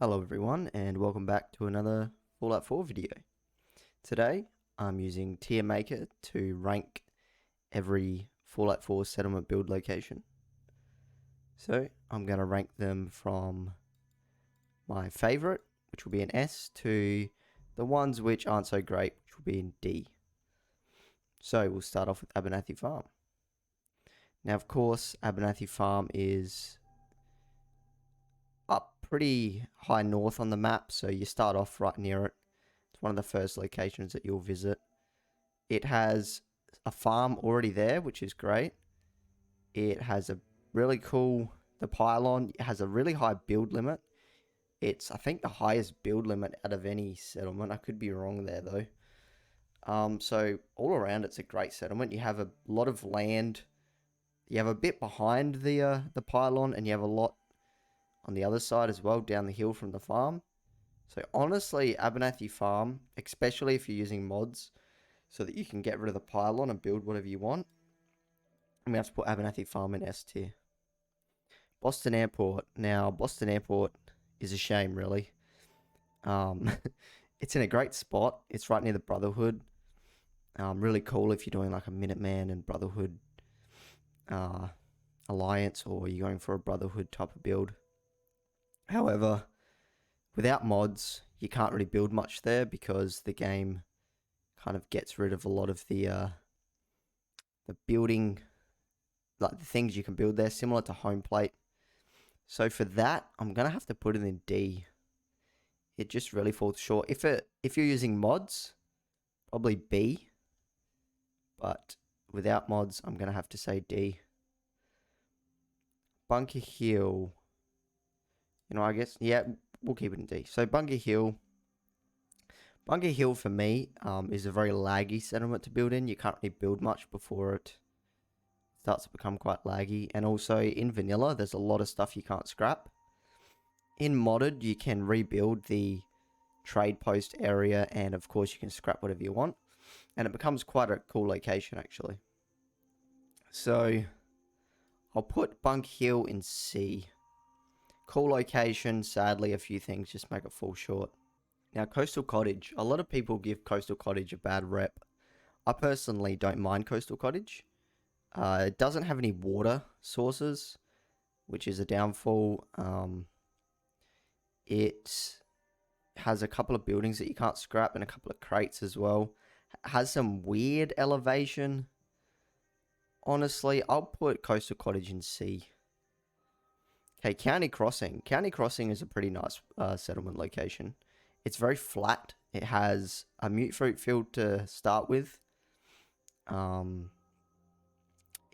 Hello everyone and welcome back to another Fallout 4 video. Today I'm using Tier Maker to rank every Fallout 4 settlement build location. So I'm going to rank them from my favourite, which will be an S, to the ones which aren't so great, which will be in D. So we'll start off with Abernathy Farm. Now of course Abernathy Farm is up pretty high north on the map, so you start off right near it. It's one of the first locations that you'll visit. It has a farm already there, which is great. It has a really cool, the pylon, it has a really high build limit. It's, I think, the highest build limit out of any settlement. I could be wrong there though. So all around it's a great settlement. You have a lot of land. You have a bit behind the pylon, and you have a lot on the other side as well, down the hill from the farm. So honestly, Abernathy Farm, especially if you're using mods, so that you can get rid of the pylon and build whatever you want, I'm going to have to put Abernathy Farm in S tier. Boston Airport. Now, Boston Airport is a shame, really. It's in a great spot. It's right near the Brotherhood. Really cool if you're doing like a Minuteman and Brotherhood alliance, or you're going for a Brotherhood type of build. However, without mods, you can't really build much there because the game kind of gets rid of a lot of the building, like the things you can build there, similar to home plate. So for that, I'm gonna have to put it in D. It just really falls short. If you're using mods, probably B. But without mods, I'm gonna have to say D. Bunker Hill. I guess, yeah, we'll keep it in D. So Bunker Hill for me is a very laggy settlement to build in. You can't really build much before it starts to become quite laggy. And also in vanilla, there's a lot of stuff you can't scrap. In modded, you can rebuild the trade post area, and of course you can scrap whatever you want. And it becomes quite a cool location actually. So I'll put Bunker Hill in C. Cool location, sadly a few things just make it fall short. Now Coastal Cottage, a lot of people give Coastal Cottage a bad rep. I personally don't mind Coastal Cottage. It doesn't have any water sources, which is a downfall. It has a couple of buildings that you can't scrap and a couple of crates as well. Has some weird elevation. Honestly, I'll put Coastal Cottage in C. Okay, County Crossing. County Crossing is a pretty nice settlement location. It's very flat. It has a mute fruit field to start with.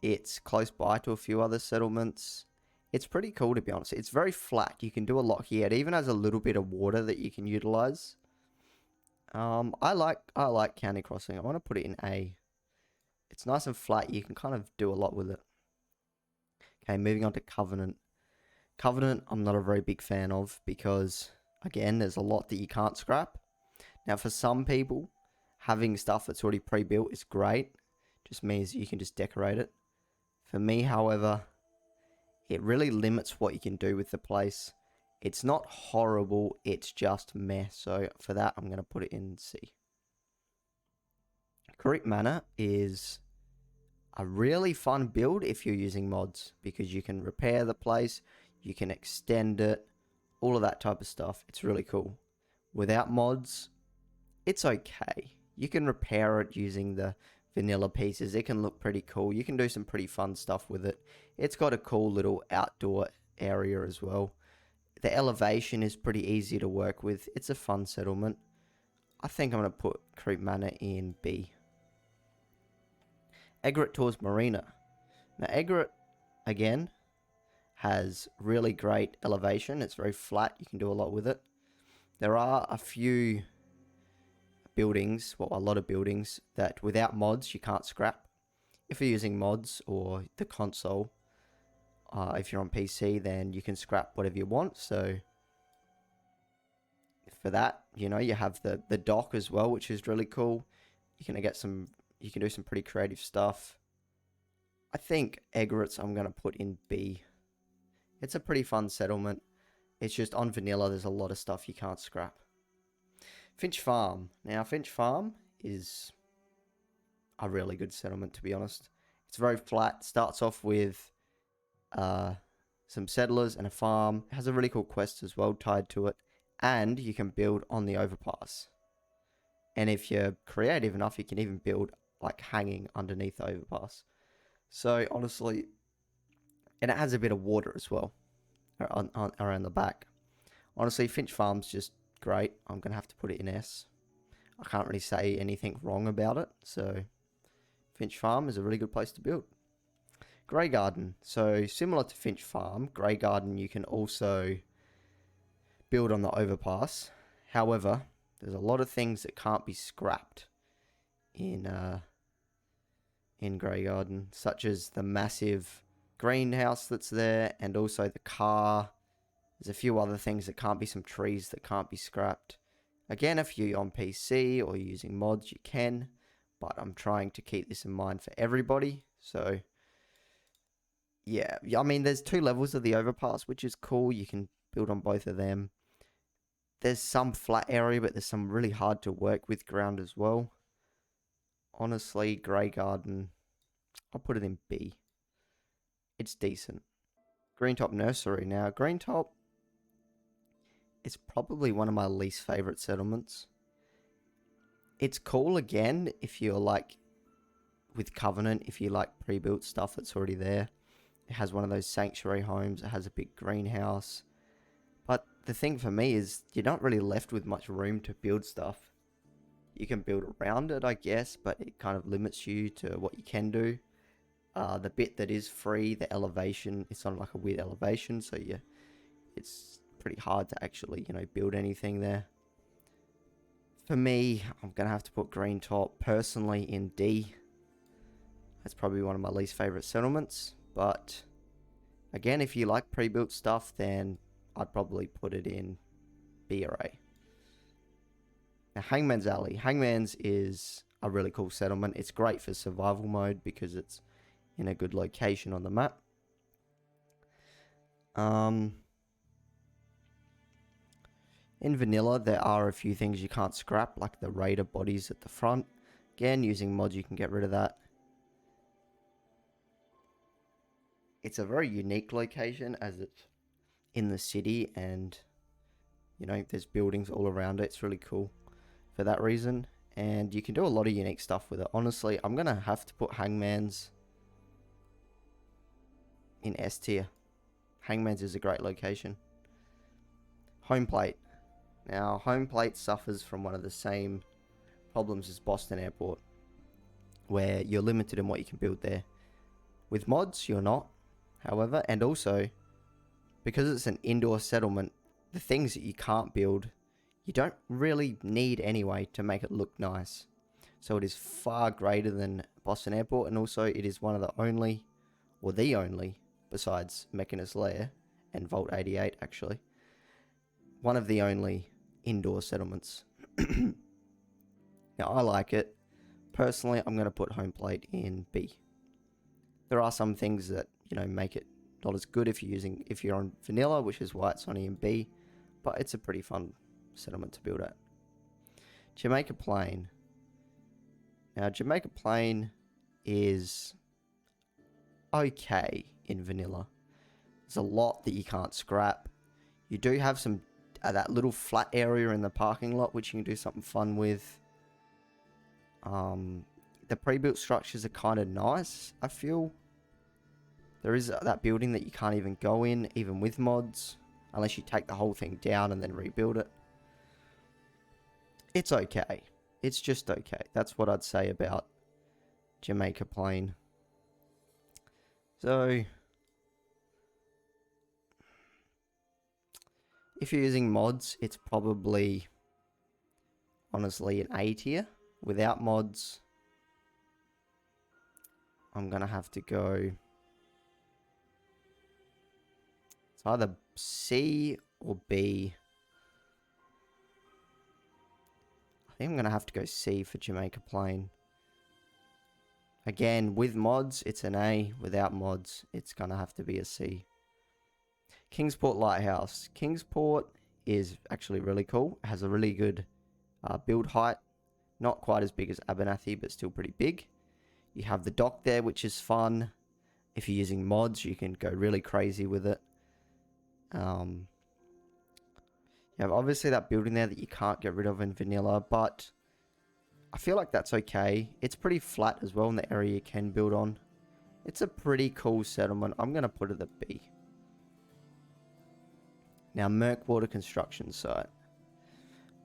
It's close by to a few other settlements. It's pretty cool, to be honest. It's very flat. You can do a lot here. It even has a little bit of water that you can utilize. I like County Crossing. I want to put it in A. It's nice and flat. You can kind of do a lot with it. Okay, moving on to Covenant. Covenant, I'm not a very big fan of because, again, there's a lot that you can't scrap. Now, for some people, having stuff that's already pre-built is great. Just means you can just decorate it. For me, however, it really limits what you can do with the place. It's not horrible, it's just meh. So for that, I'm going to put it in C. Croup Manor is a really fun build if you're using mods, because you can repair the place, you can extend it, all of that type of stuff. It's really cool. Without mods, it's okay. You can repair it using the vanilla pieces. It can look pretty cool. You can do some pretty fun stuff with it. It's got a cool little outdoor area as well. The elevation is pretty easy to work with. It's a fun settlement. I think I'm going to put Croup Manor in B. Egret towards Marina. Now Egret, again, has really great elevation. It's very flat. You can do a lot with it. There are a few buildings, well, a lot of buildings, that without mods you can't scrap. If you're using mods or the console, if you're on PC, then you can scrap whatever you want. So for that, you have the dock as well, which is really cool. You can do some pretty creative stuff. I think Egret's I'm going to put in B. It's a pretty fun settlement. It's just on vanilla, there's a lot of stuff you can't scrap. Finch Farm. Now, Finch Farm is a really good settlement, to be honest. It's very flat. Starts off with some settlers and a farm. It has a really cool quest as well tied to it. And you can build on the overpass. And if you're creative enough, you can even build like hanging underneath the overpass. So honestly, and it has a bit of water as well around the back. Honestly, Finch Farm's just great. I'm going to have to put it in S. I can't really say anything wrong about it. So Finch Farm is a really good place to build. Graygarden. So similar to Finch Farm, Graygarden you can also build on the overpass. However, there's a lot of things that can't be scrapped in Graygarden, such as the massive greenhouse that's there, and also the car. There's a few other things that can't be, some trees that can't be scrapped. Again, if you're on PC or using mods, you can, but I'm trying to keep this in mind for everybody. So yeah, I mean, there's 2 levels of the overpass, which is cool. You can build on both of them. There's some flat area, but there's some really hard to work with ground as well. Honestly, Graygarden, I'll put it in B. It's decent. Greentop Nursery. Now, Greentop is probably one of my least favorite settlements. It's cool again if you're like with Covenant, if you like pre-built stuff that's already there. It has one of those sanctuary homes. It has a big greenhouse. But the thing for me is you're not really left with much room to build stuff. You can build around it, I guess, but it kind of limits you to what you can do. The bit that is free, the elevation, it's on like a weird elevation, so yeah, it's pretty hard to actually, build anything there. For me, I'm going to have to put Greentop personally in D. That's probably one of my least favorite settlements, but again, if you like pre-built stuff, then I'd probably put it in B or A. Now, Hangman's Alley. Hangman's is a really cool settlement. It's great for survival mode because it's in a good location on the map. In vanilla, there are a few things you can't scrap, like the raider bodies at the front. Again, using mods, you can get rid of that. It's a very unique location as it's in the city and, there's buildings all around it. It's really cool for that reason. And you can do a lot of unique stuff with it. Honestly, I'm going to have to put Hangman's in S tier. Hangman's is a great location. Home plate. Now, home plate suffers from one of the same problems as Boston Airport, where you're limited in what you can build there. With mods, you're not, however, and also, because it's an indoor settlement, the things that you can't build, you don't really need anyway to make it look nice. So it is far greater than Boston Airport, and also it is one of the only, or the only, besides Mechanist Lair and Vault 88 actually, one of the only indoor settlements. Now, I like it. Personally, I'm going to put home plate in B. There are some things that, make it not as good if you're on vanilla, which is why it's only in B, but it's a pretty fun settlement to build at. Jamaica Plain. Now, Jamaica Plain is okay in vanilla. There's a lot that you can't scrap. You do have some that little flat area in the parking lot, which you can do something fun with. The pre-built structures are kind of nice, I feel. There is that building that you can't even go in, even with mods, unless you take the whole thing down and then rebuild it. It's okay. It's just okay. That's what I'd say about Jamaica Plain. So, if you're using mods, it's probably, honestly, an A tier. Without mods, I'm going to have to go, it's either C or B. I think I'm going to have to go C for Jamaica Plain. Again, with mods, it's an A. Without mods, it's going to have to be a C. Kingsport Lighthouse. Kingsport is actually really cool. It has a really good build height. Not quite as big as Abernathy, but still pretty big. You have the dock there, which is fun. If you're using mods, you can go really crazy with it. You have obviously that building there that you can't get rid of in vanilla, but I feel like that's okay. It's pretty flat as well in the area you can build on. It's a pretty cool settlement. I'm going to put it at B. Now, Murkwater construction site.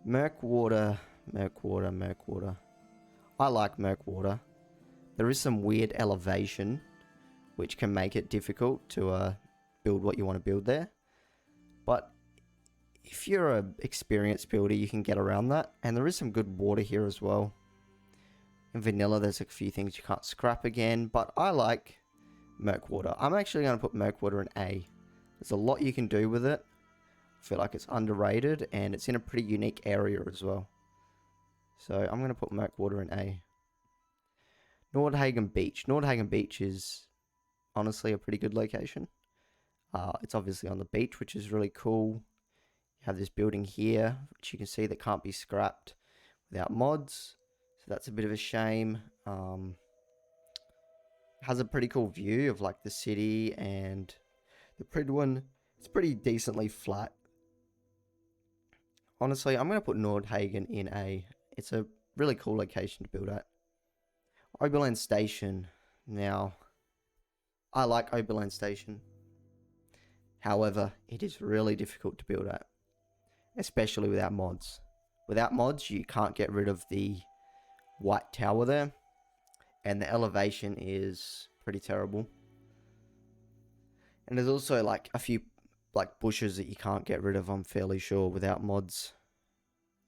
Murkwater. I like Murkwater. There is some weird elevation, which can make it difficult to build what you want to build there. But if you're an experienced builder, you can get around that. And there is some good water here as well. In vanilla, there's a few things you can't scrap again, but I like Murkwater. I'm actually going to put Murkwater in A. There's a lot you can do with it. I feel like it's underrated, and it's in a pretty unique area as well. So I'm going to put Murkwater in A. Nordhagen Beach. Nordhagen Beach is honestly a pretty good location. It's obviously on the beach, which is really cool. You have this building here, which you can see that can't be scrapped without mods. So that's a bit of a shame. Has a pretty cool view of like the city and the Pridwin. It's pretty decently flat. Honestly, I'm going to put Nordhagen in A. It's a really cool location to build at. Oberland Station. Now, I like Oberland Station. However, it is really difficult to build at, especially without mods. Without mods, you can't get rid of the white tower there, and the elevation is pretty terrible. And there's also like a few like bushes that you can't get rid of, I'm fairly sure, without mods.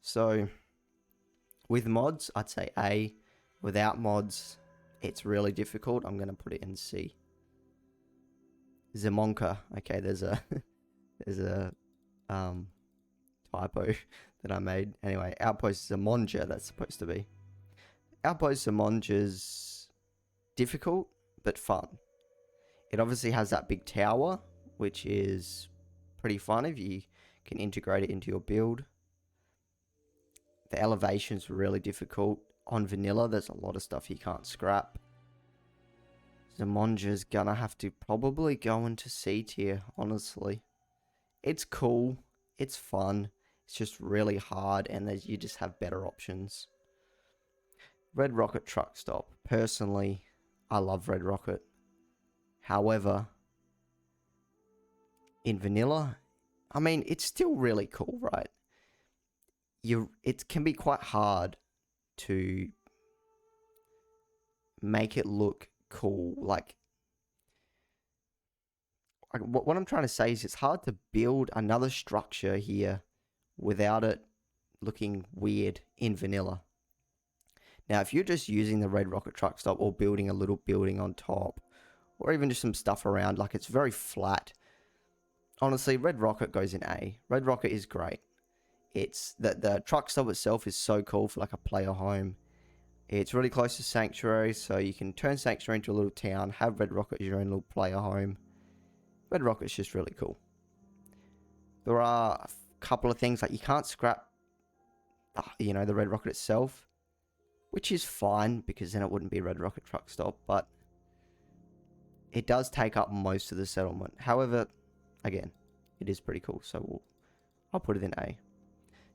So with mods, I'd say A. Without mods, it's really difficult. I'm going to put it in C. Zimonja. Okay, there's a typo that I made. Anyway, Outpost Zimonja, that's supposed to be. Outpost Zimonja's difficult, but fun. It obviously has that big tower, which is pretty fun if you can integrate it into your build. The elevation's really difficult. On vanilla, there's a lot of stuff you can't scrap. Zimonja's gonna have to probably go into C tier, honestly. It's cool, it's fun, it's just really hard, and you just have better options. Red Rocket Truck Stop. Personally, I love Red Rocket. However, in vanilla, I mean, it's still really cool, right? It can be quite hard to make it look cool. Like what I'm trying to say is it's hard to build another structure here without it looking weird in vanilla. Now, if you're just using the Red Rocket Truck Stop or building a little building on top, or even just some stuff around, like it's very flat. Honestly, Red Rocket goes in A. Red Rocket is great. It's the truck stop itself is so cool for like a player home. It's really close to Sanctuary, so you can turn Sanctuary into a little town, have Red Rocket as your own little player home. Red Rocket's just really cool. There are a couple of things, like you can't scrap, the Red Rocket itself, which is fine, because then it wouldn't be Red Rocket Truck Stop, but it does take up most of the settlement. However, again, it is pretty cool, so I'll put it in A.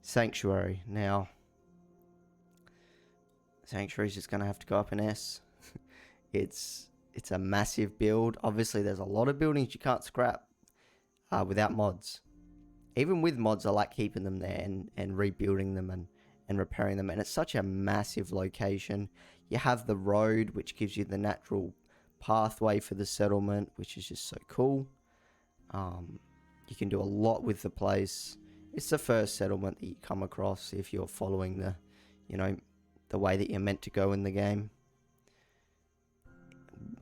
Sanctuary. Now, Sanctuary's just going to have to go up in S. It's a massive build. Obviously, there's a lot of buildings you can't scrap without mods. Even with mods, I like keeping them there and rebuilding them and repairing them. And it's such a massive location. You have the road, which gives you the natural pathway for the settlement, which is just so cool. You can do a lot with the place. It's the first settlement that you come across if you're following the way that you're meant to go in the game.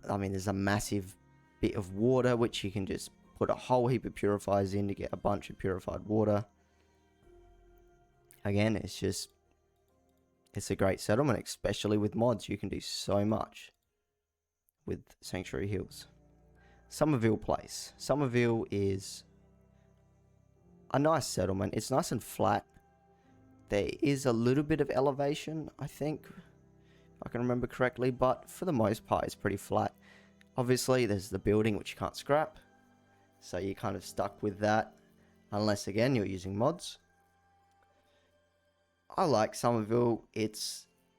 I mean, there's a massive bit of water, which you can just put a whole heap of purifiers in to get a bunch of purified water. Again, it's a great settlement, especially with mods. You can do so much with Sanctuary Hills. Somerville Place. Somerville is a nice settlement. It's nice and flat. There is a little bit of elevation, I think, if I can remember correctly, but for the most part it's pretty flat. Obviously there's the building which you can't scrap, so you're kind of stuck with that, unless again you're using mods. I like Somerville.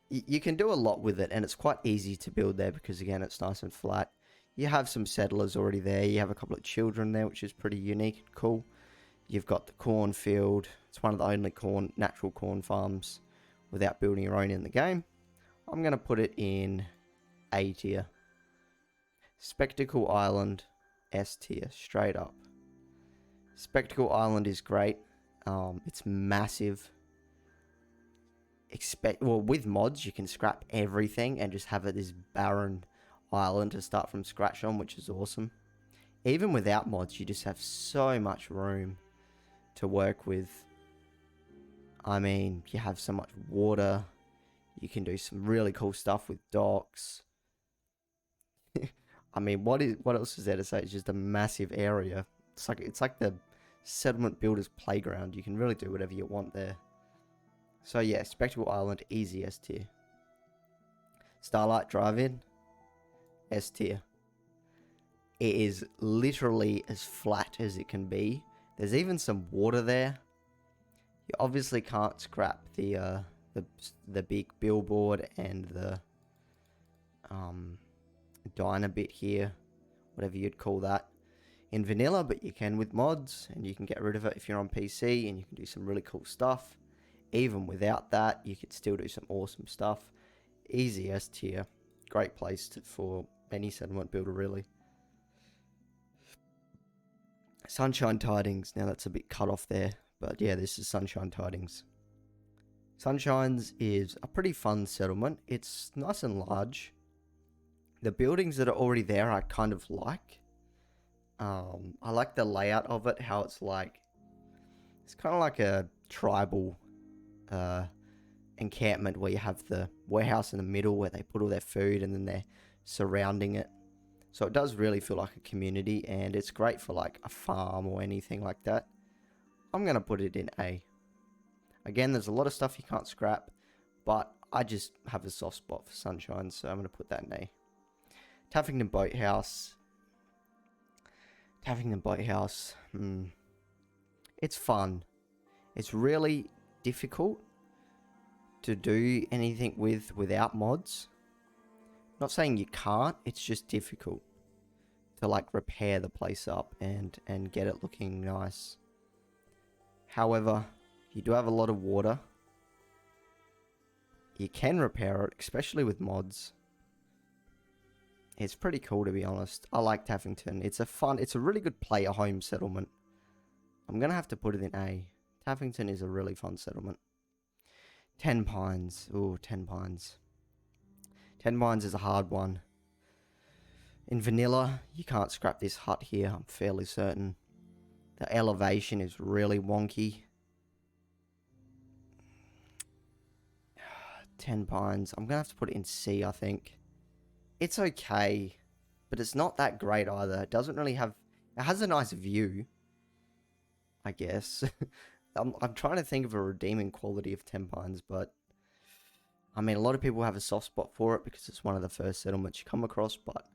You can do a lot with it, and it's quite easy to build there because again it's nice and flat. You have some settlers already there. You have a couple of children there, which is pretty unique and cool. You've got the cornfield. It's one of the only natural corn farms without building your own in the game. I'm going to put it in A tier. Spectacle Island, S tier, straight up. Spectacle Island is great. It's massive. Well, with mods, you can scrap everything and just have this barren island to start from scratch on, which is awesome. Even without mods, you just have so much room to work with. I mean, you have so much water. You can do some really cool stuff with docks. I mean, what else is there to say? It's just a massive area. It's like the settlement builder's playground. You can really do whatever you want there. So yeah, Spectacle Island, easy S tier. Starlight Drive-In, S tier. It is literally as flat as it can be. There's even some water there. You obviously can't scrap the big billboard and the diner bit here, whatever you'd call that, in vanilla, but you can with mods, and you can get rid of it if you're on PC, and you can do some really cool stuff. Even without that, you could still do some awesome stuff. Easy S tier. Great place for any settlement builder, really. Sunshine Tidings. Now that's a bit cut off there, but yeah, this is Sunshine Tidings. Sunshines is a pretty fun settlement. It's nice and large. The buildings that are already there I kind of like. I like the layout of it, how it's kind of like a tribal encampment where you have the warehouse in the middle where they put all their food, and then they're surrounding it. So it does really feel like a community, and it's great for like a farm or anything like that. I'm going to put it in A. Again, there's a lot of stuff you can't scrap, but I just have a soft spot for Sunshine, so I'm going to put that in A. Taffington Boathouse. It's fun. It's really difficult to do anything without mods. Not saying you can't, it's just difficult to like repair the place up and get it looking nice. However, you do have a lot of water. You can repair it, especially with mods. It's pretty cool, to be honest. I like Taffington. It's a really good player home settlement. I'm going to have to put it in A. Taffington is a really fun settlement. Tenpines. Ooh, Tenpines. Tenpines is a hard one. In vanilla, you can't scrap this hut here, I'm fairly certain. The elevation is really wonky. Tenpines. I'm going to have to put it in C, I think. It's okay, but it's not that great either. It doesn't really have... It has a nice view, I guess. I'm trying to think of a redeeming quality of Tenpines, but... I mean, a lot of people have a soft spot for it because it's one of the first settlements you come across, but...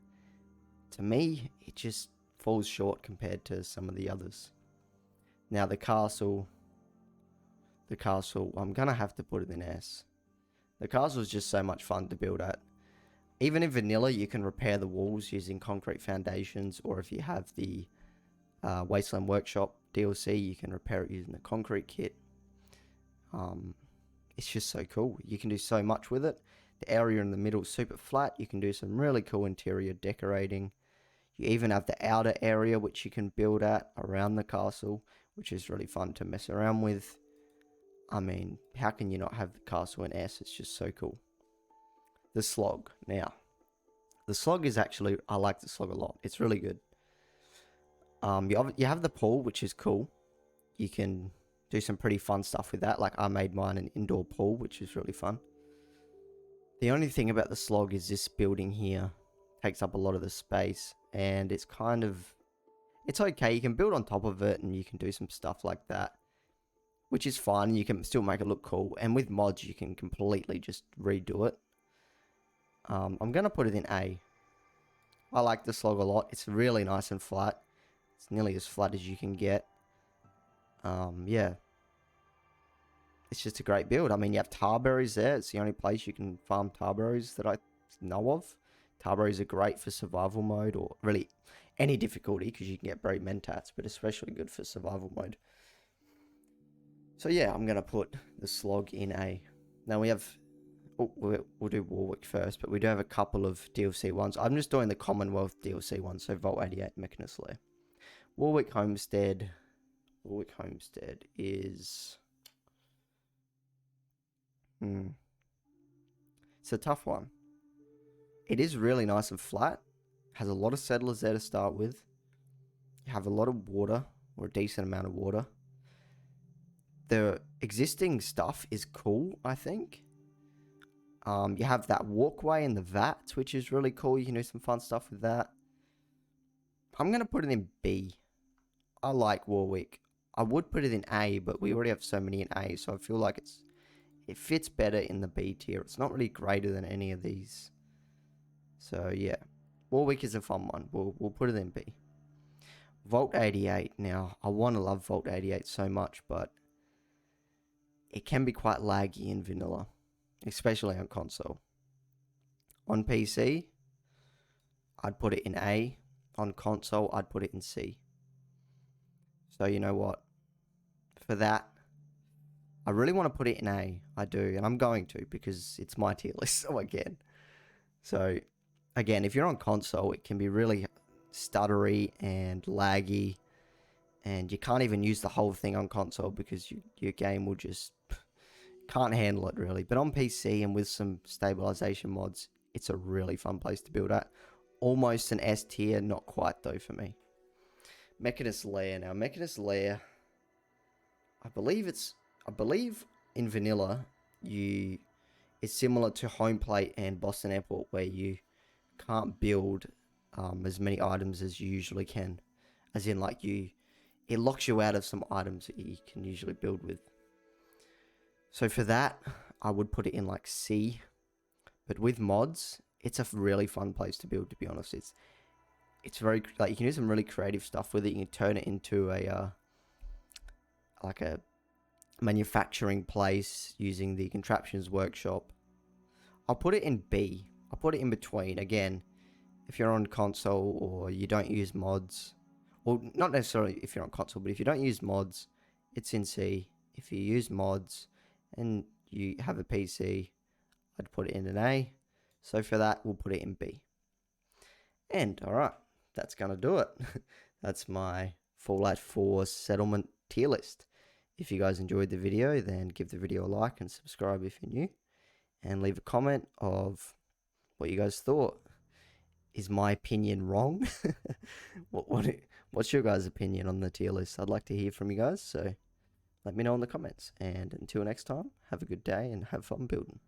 To me, it just falls short compared to some of the others. Now, the castle... I'm going to have to put it in S. The castle is just so much fun to build at. Even in vanilla, you can repair the walls using concrete foundations, or if you have the Wasteland Workshop DLC, you can repair it using the concrete kit. It's just so cool. You can do so much with it. The area in the middle is super flat. You can do some really cool interior decorating. You even have the outer area which you can build at around the castle, which is really fun to mess around with. I mean, how can you not have the castle in S? It's just so cool. The Slog. Now, the Slog is actually... I like the Slog a lot. It's really good. You have the pool, which is cool. You can do some pretty fun stuff with that. Like, I made mine an indoor pool, which is really fun. The only thing about the Slog is this building here takes up a lot of the space. And it's kind of... It's okay. You can build on top of it and you can do some stuff like that, which is fun. You can still make it look cool. And with mods, you can completely just redo it. I'm going to put it in A. I like the slog a lot. It's really nice and flat. It's nearly as flat as you can get. Yeah. It's just a great build. I mean, you have tarberries there. It's the only place you can farm tarberries that I know of. Tarberries are great for survival mode, or really any difficulty, because you can get buried mentats, but especially good for survival mode. So yeah, I'm going to put the slog in A. Now we have... Oh, we'll do Warwick first, but we do have a couple of DLC ones. I'm just doing the Commonwealth DLC ones, so Vault 88, Mechanist, Lair. Warwick Homestead. Warwick Homestead is... It's a tough one. It is really nice and flat. Has a lot of settlers there to start with. You have a lot of water, or a decent amount of water. The existing stuff is cool, I think. You have that walkway and the vats, which is really cool. You can do some fun stuff with that. I'm going to put it in B. I like Warwick. I would put it in A, but we already have so many in A, so I feel like it fits better in the B tier. It's not really greater than any of these. So, yeah. Warwick is a fun one. We'll put it in B. Vault 88. Now, I want to love Vault 88 so much, but it can be quite laggy in vanilla, especially on console. On PC, I'd put it in A. On console, I'd put it in C. So, you know what? For that, I really want to put it in A. I do, and I'm going to, because it's my tier list, so again. So, again, if you're on console, it can be really stuttery and laggy, and you can't even use the whole thing on console because your game will just can't handle it, really. But on PC and with some stabilization mods, it's a really fun place to build at. Almost an S tier, not quite though for me. Mechanist Lair. Now, Mechanist Lair, I believe in vanilla, it's similar to Home Plate and Boston Airport, where you can't build as many items as you usually can. As in, like, it locks you out of some items that you can usually build with. So for that, I would put it in like C. But with mods, it's a really fun place to build, to be honest. It's very, like, you can do some really creative stuff with it. You can turn it into a manufacturing place using the contraptions workshop. I'll put it in B. I'll put it in between. Again, if you're on console or you don't use mods, well, not necessarily if you're on console, but if you don't use mods, it's in C. If you use mods and you have a PC, I'd put it in an A. So for that, we'll put it in B. And, alright, that's going to do it. That's my Fallout 4 settlement tier list. If you guys enjoyed the video, then give the video a like and subscribe if you're new. And leave a comment of what you guys thought. Is my opinion wrong? What's your guys' opinion on the tier list? I'd like to hear from you guys, so let me know in the comments. And until next time, have a good day and have fun building.